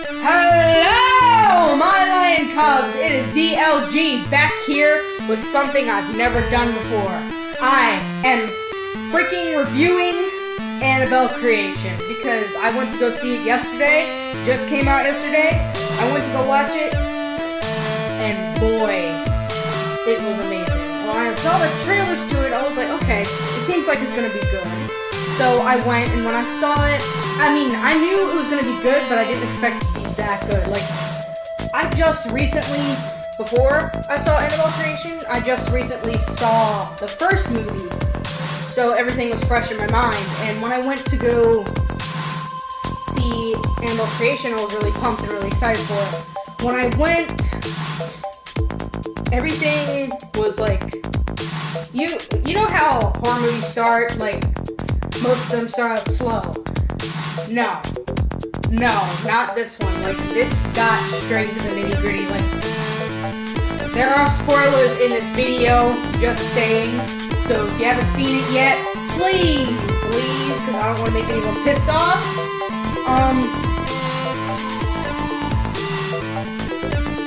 Hello, my lion cubs! It is DLG back here with something I've never done before. I am freaking reviewing Annabelle creation because I went to go see it yesterday. Just came out yesterday. I went to go watch it, and boy, it was amazing. When I saw the trailers to it, I was like, okay, it seems like it's gonna be good. So I went, and when I saw it, I knew it was gonna be good, but I didn't expect it to be that good. Like, I just recently, before I saw Annabelle creation, I just recently saw the first movie. So everything was fresh in my mind. And when I went to go see Annabelle creation, I was really pumped and really excited for it. When I went, everything was like, you know how horror movies start? Like, most of them start out slow. No, not this one. Like, this got straight to the nitty gritty. Like, there are spoilers in this video, just saying. So if you haven't seen it yet, please leave, because I don't want to make anyone pissed off.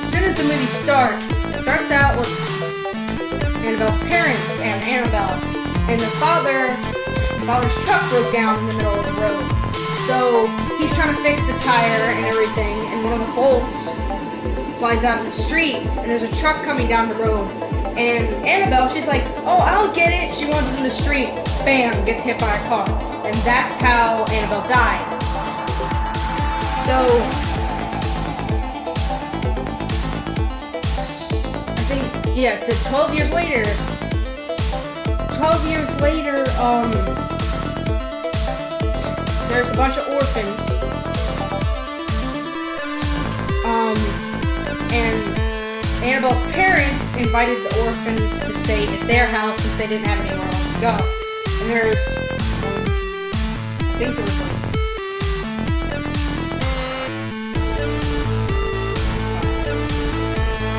As soon as the movie starts, it starts out with Annabelle's parents and Annabelle, and the father's truck broke down in the middle of the road. So he's trying to fix the tire and everything, and one of the bolts flies out in the street, and there's a truck coming down the road. And Annabelle, she's like, oh, I don't get it. She runs in the street, bam, gets hit by a car. And that's how Annabelle died. So, I think, yeah, it's 12 years later. 12 years later, there's a bunch of orphans. And Annabelle's parents invited the orphans to stay at their house since they didn't have anywhere else to go. And there's, I think there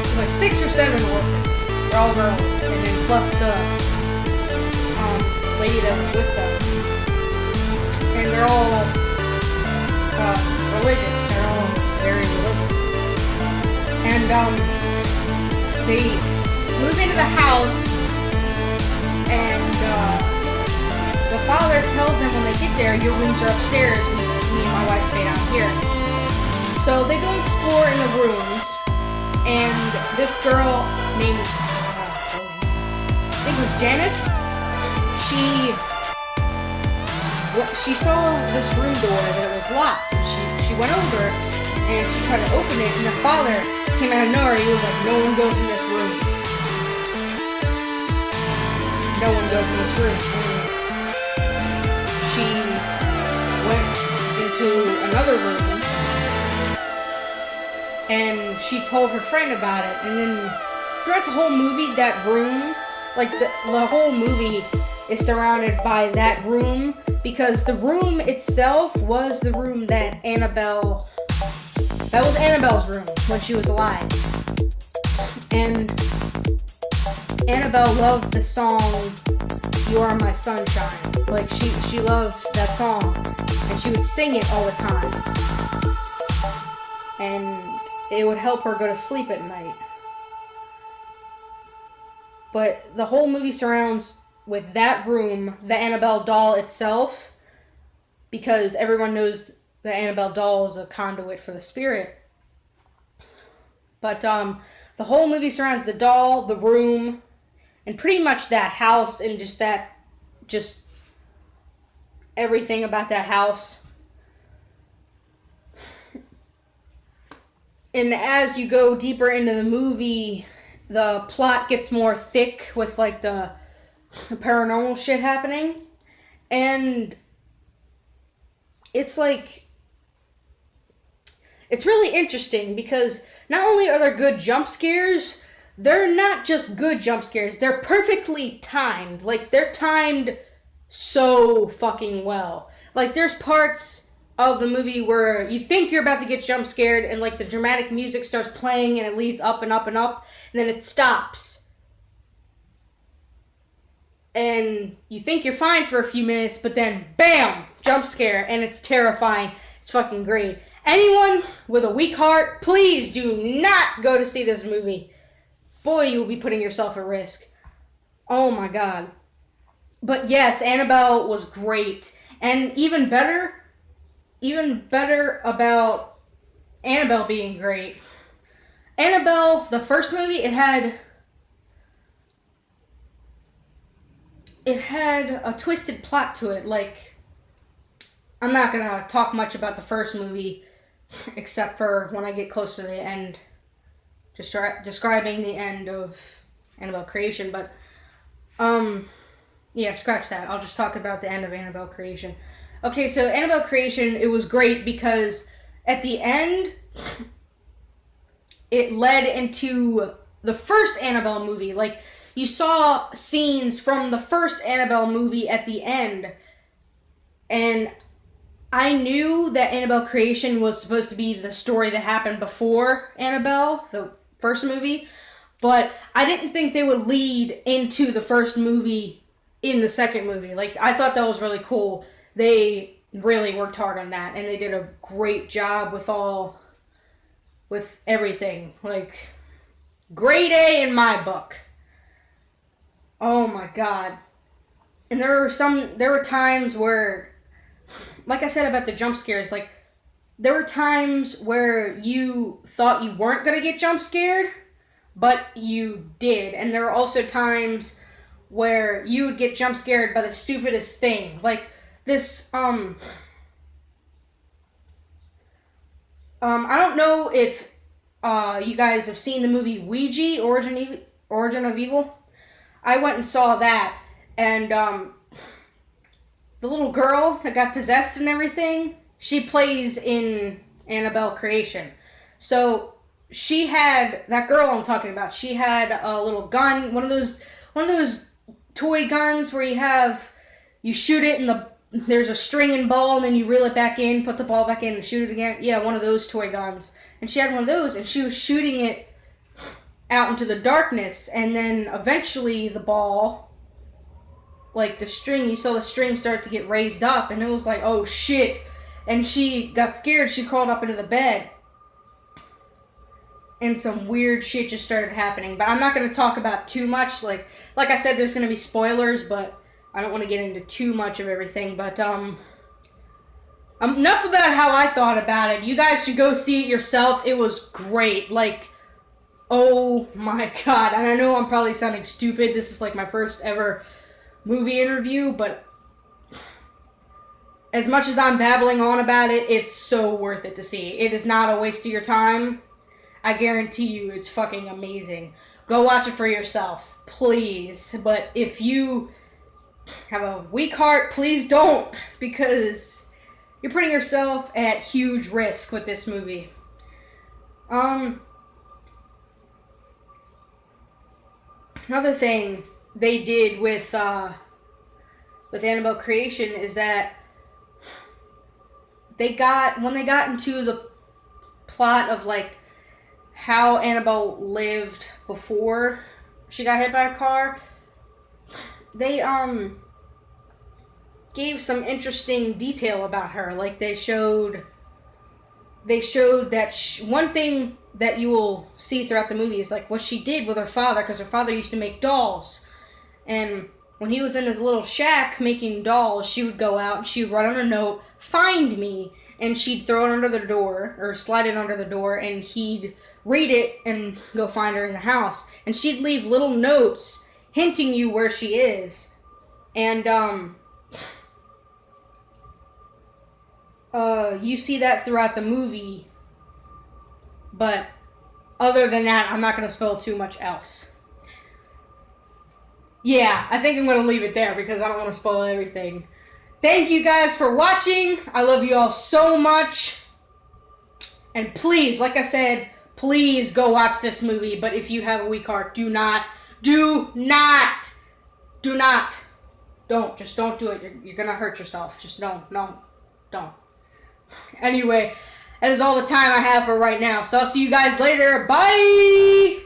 was like 6 or 7 orphans. They're all girls. And then plus the lady that was with them. And they're all religious. They're all very religious. And they move into the house, and the father tells them when they get there, your rooms are upstairs, me and my wife stay down here. So they go explore in the rooms, and this girl named, I think it was Janice, she saw this room door that it was locked, and she went over, and she tried to open it, and the father came out of nowhere. He was like, no one goes in this room. No one goes in this room. And she went into another room, and she told her friend about it. And then throughout the whole movie, that room, like the whole movie is surrounded by that room, because the room itself was the room that was Annabelle's room when she was alive. And Annabelle loved the song, You Are My Sunshine. Like, she loved that song, and she would sing it all the time. And it would help her go to sleep at night. But the whole movie surrounds with that room, the Annabelle doll itself, because everyone knows the Annabelle doll is a conduit for the spirit. But the whole movie surrounds the doll, the room, and pretty much that house, and just everything about that house. And as you go deeper into the movie, the plot gets more thick with like the paranormal shit happening. And it's like, it's really interesting because not only are there good jump scares, they're not just good jump scares, they're perfectly timed. Like, they're timed so fucking well. Like, there's parts of the movie where you think you're about to get jump scared, and like the dramatic music starts playing and it leads up and up and up, and then it stops. And you think you're fine for a few minutes, but then bam, jump scare, and it's terrifying. It's fucking great. anyone with a weak heart, please do not go to see this movie. Boy, you'll be putting yourself at risk. Oh my god. But yes, Annabelle was great. And even better about Annabelle being great. Annabelle, the first movie, it had a twisted plot to it. Like, I'm not gonna talk much about the first movie, except for when I get close to the end, just describing the end of Annabelle Creation. But yeah, scratch that. I'll just talk about the end of Annabelle Creation. Okay, so Annabelle Creation, it was great because at the end, it led into the first Annabelle movie. Like, you saw scenes from the first Annabelle movie at the end. And I knew that Annabelle Creation was supposed to be the story that happened before Annabelle, the first movie. But I didn't think they would lead into the first movie in the second movie. Like, I thought that was really cool. They really worked hard on that. And they did a great job with everything. Like, grade A in my book. Oh my god. And there were times where, like I said about the jump scares, like, there were times where you thought you weren't gonna get jump scared, but you did. And there were also times where you would get jump scared by the stupidest thing. Like this, I don't know if you guys have seen the movie Ouija, Origin of Evil. I went and saw that, and the little girl that got possessed and everything, she plays in Annabelle Creation. So she had, that girl I'm talking about, she had a little gun, one of those toy guns where you shoot it and there's a string and ball, and then you reel it back in, put the ball back in and shoot it again. Yeah, one of those toy guns. And she had one of those, and she was shooting it out into the darkness, and then eventually the ball, like the string, you saw the string start to get raised up, and it was like, oh shit. And she got scared, she crawled up into the bed, and some weird shit just started happening. But I'm not going to talk about too much. Like I said, there's going to be spoilers, but I don't want to get into too much of everything. But enough about how I thought about it. You guys should go see it yourself. It was great. Like, oh my god. And I know I'm probably sounding stupid. This is like my first ever movie interview, but as much as I'm babbling on about it, it's so worth it to see. It is not a waste of your time. I guarantee you it's fucking amazing. Go watch it for yourself, please. But if you have a weak heart, please don't, because you're putting yourself at huge risk with this movie. Another thing they did with Annabelle Creation is that when they got into the plot of like how Annabelle lived before she got hit by a car, they gave some interesting detail about her. Like they showed that one thing that you will see throughout the movie is like what she did with her father, because her father used to make dolls, and when he was in his little shack making dolls, she would go out and she would write on a note, "Find me," and she'd throw it under the door, or slide it under the door, and he'd read it and go find her in the house. And she'd leave little notes hinting you where she is. And you see that throughout the movie. But other than that, I'm not going to spoil too much else. Yeah, I think I'm going to leave it there because I don't want to spoil everything. Thank you guys for watching. I love you all so much. And please, like I said, please go watch this movie. But if you have a weak heart, don't. Just don't do it. You're going to hurt yourself. Just don't. Anyway, that is all the time I have for right now. So I'll see you guys later. Bye!